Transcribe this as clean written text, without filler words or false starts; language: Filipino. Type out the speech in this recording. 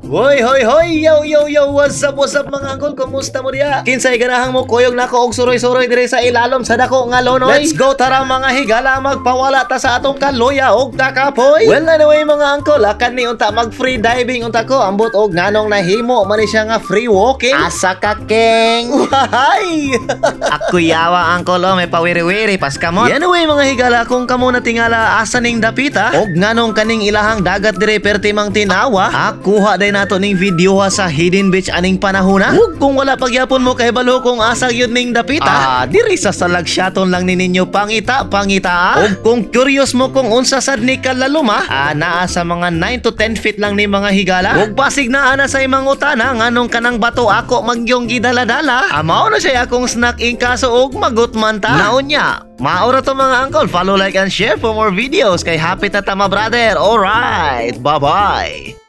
Hoy, hoy, hoy! Yo! What's up mga angkol? Kumusta mo diya? Kinsay ganahang mo koyog nako og suroy-suroy dire sa ilalom sa dako nga lonoy? Let's go tara mga higala, magpawala ta sa atong kaluya og takapoy. Well anyway mga angkol, akan ni unta mag free diving unta ko ambot og nganong nahimo man ni siya nga free walking. Asa ka keng? Wahay! Ako yawa angkol may pawiri-wiri pas kamot. Anyway mga higala, kung kamo natingala asa ning dapita og nganong kaning ilahang dagat dire perti mang tinawa, akuha day nato ning video sa Hidden Beach aning panahona. Ug kung wala pagyapon mo kay balo kung asa gyud ning dapita, diri sa salagsyaton lang ni ninyo pangita. Og kung curious mo kung unsa sad ni kalaluma, naa sa mga 9 to 10 feet lang ni mga higala. Ug basig na ana sa imong utana nganong kanang bato ako magyong gidala-dala. Mao na siya akong snack in kaso og magutman ta. Naunya, maura to mga angkol, follow, like and share for more videos kay happy ta tama brother. Alright, bye-bye.